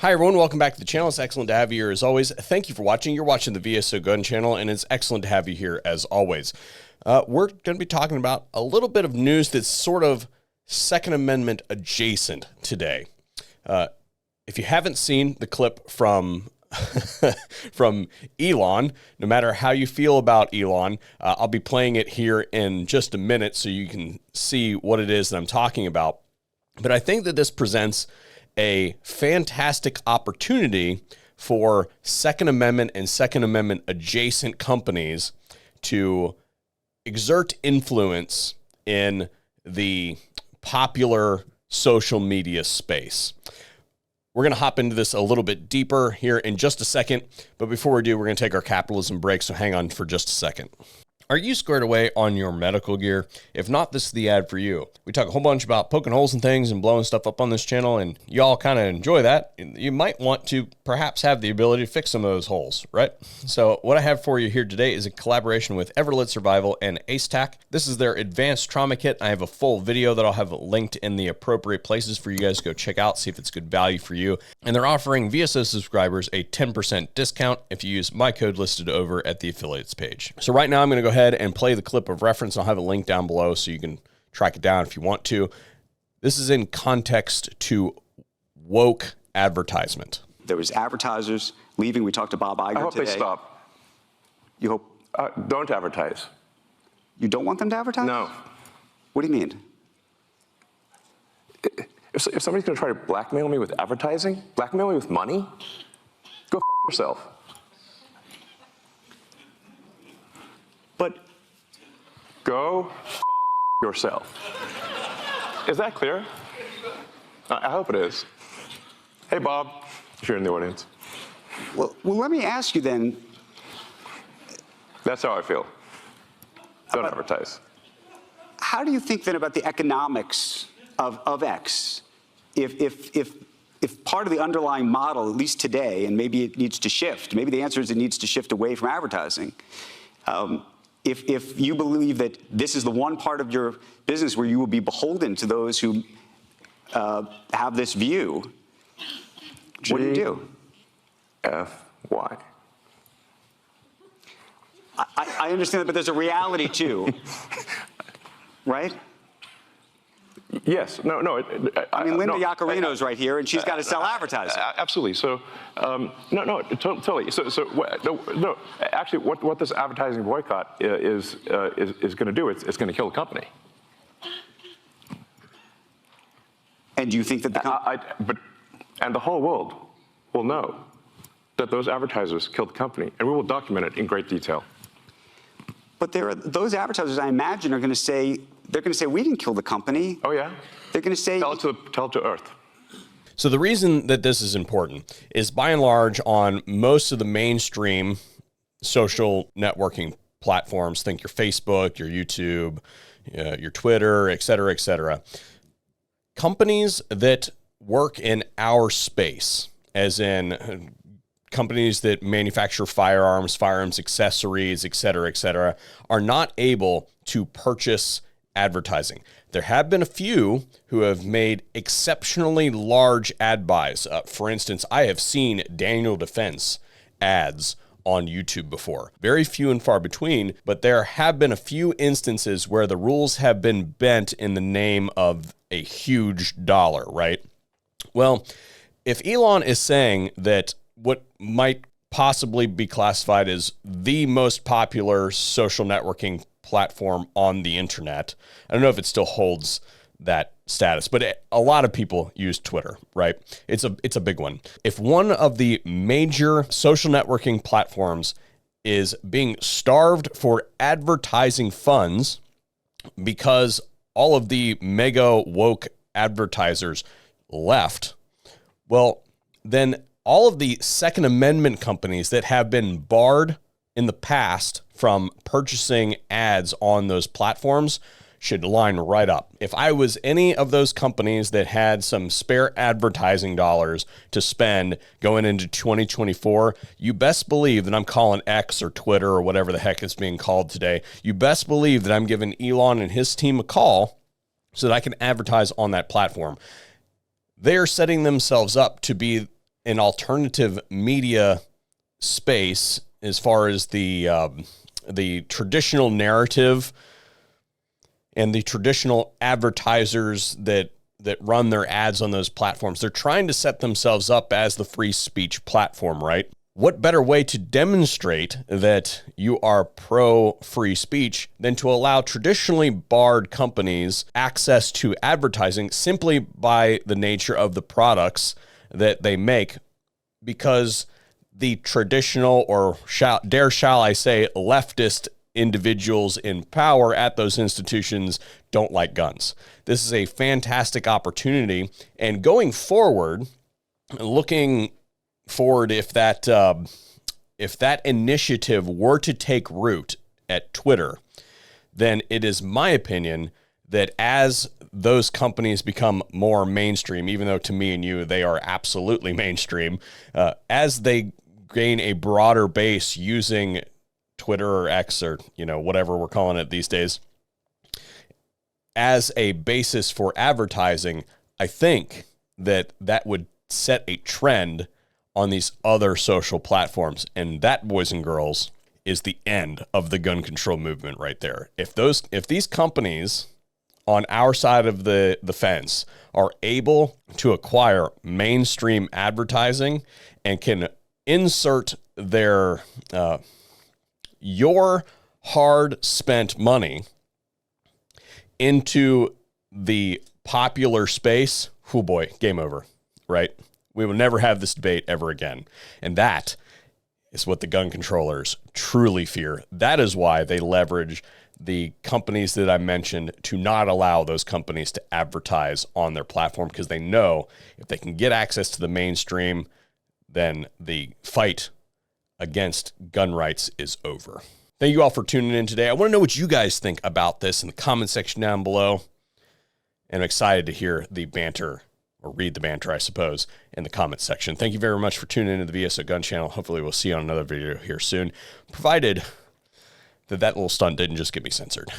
Hi everyone, welcome back to the channel. It's excellent to have you here as always. Thank you for watching. You're watching the VSO Gun Channel, and it's excellent to have you here as always. We're going to be talking about a little bit of news that's sort of Second Amendment adjacent today. If you haven't seen the clip from from Elon, no matter how you feel about Elon, I'll be playing it here in just a minute so you can see what it is that I'm talking about. But I think that this presents a fantastic opportunity for Second Amendment and Second Amendment adjacent companies to exert influence in the popular social media space. We're going to hop into this a little bit deeper here in just a second, but before we do, we're going to take our capitalism break, so hang on for just a second. Are you squared away on your medical gear? If not, this is the ad for you. We talk a whole bunch about poking holes in things and blowing stuff up on this channel, and y'all kind of enjoy that. You might want to perhaps have the ability to fix some of those holes, right? So what I have for you here today is a collaboration with Everlit Survival and AceTac. This is their advanced trauma kit. I have a full video that I'll have linked in the appropriate places for you guys to go check out, see if it's good value for you. And they're offering VSO subscribers a 10% discount if you use my code listed over at the affiliates page. So right now I'm going to go ahead and play the clip of reference. I'll have a link down below so you can track it down if you want to. This is in context to woke advertisement. There was advertisers leaving. We talked to Bob Iger today. I hope they stop. You hope? Don't advertise. You don't want them to advertise? No. What do you mean? If somebody's going to try to blackmail me with advertising, blackmail me with money, go f*** yourself. But go f*** yourself. Is that clear? I hope it is. Hey, Bob, if you're in the audience. well, let me ask you then. That's how I feel. Don't advertise. How do you think then about the economics of X? If part of the underlying model, at least today, and maybe it needs to shift, maybe the answer is it needs to shift away from advertising. If you believe that this is the one part of your business where you will be beholden to those who have this view, what do you do? Why? I understand that, but there's a reality too, right? Yes. No. I mean, Linda no, Yaccarino's right here, and she's got to sell advertising. Absolutely. So, totally. No. Actually, what this advertising boycott is going to do, it's going to kill the company. And do you think that and the whole world will know that those advertisers killed the company, and we will document it in great detail. But those advertisers, I imagine, are going to say, we didn't kill the company. Oh, yeah? They're going to say... Tell it to Earth. So the reason that this is important is, by and large, on most of the mainstream social networking platforms, think your Facebook, your YouTube, your Twitter, et cetera, companies that work in our space, as in companies that manufacture firearms accessories, et cetera, are not able to purchase advertising. There have been a few who have made exceptionally large ad buys. For instance, I have seen Daniel Defense ads on YouTube before. Very few and far between, but there have been a few instances where the rules have been bent in the name of a huge dollar, right? Well, if Elon is saying that what might possibly be classified as the most popular social networking platform on the internet, I don't know if it still holds that status, but a lot of people use Twitter, right? It's a big one. If one of the major social networking platforms is being starved for advertising funds because all of the mega woke advertisers left, well, then all of the Second Amendment companies that have been barred in the past from purchasing ads on those platforms should line right up. If I was any of those companies that had some spare advertising dollars to spend going into 2024, you best believe that I'm calling X or Twitter or whatever the heck it's being called today. You best believe that I'm giving Elon and his team a call so that I can advertise on that platform. They're setting themselves up to be an alternative media space as far as the traditional narrative and the traditional advertisers that run their ads on those platforms. They're trying to set themselves up as the free speech platform, right? What better way to demonstrate that you are pro free speech than to allow traditionally barred companies access to advertising simply by the nature of the products that they make, because the traditional, or shall I say, leftist individuals in power at those institutions don't like guns. This is a fantastic opportunity. And going forward, looking forward, if that initiative were to take root at Twitter, then it is my opinion that as those companies become more mainstream, even though to me and you, they are absolutely mainstream, as they gain a broader base using Twitter or X, or, whatever we're calling it these days, as a basis for advertising, I think that would set a trend on these other social platforms. And that, boys and girls, is the end of the gun control movement right there. If these companies on our side of the fence are able to acquire mainstream advertising and can insert their your hard spent money into the popular space, oh boy, game over, right? We will never have this debate ever again. And that is what the gun controllers truly fear. That is why they leverage the companies that I mentioned to not allow those companies to advertise on their platform, because they know if they can get access to the mainstream, then the fight against gun rights is over. Thank you all for tuning in today. I want to know what you guys think about this in the comment section down below. And I'm excited to hear the banter, or read the banter, I suppose, in the comments section. Thank you very much for tuning into the VSO Gun Channel. Hopefully we'll see you on another video here soon, provided that little stunt didn't just get me censored.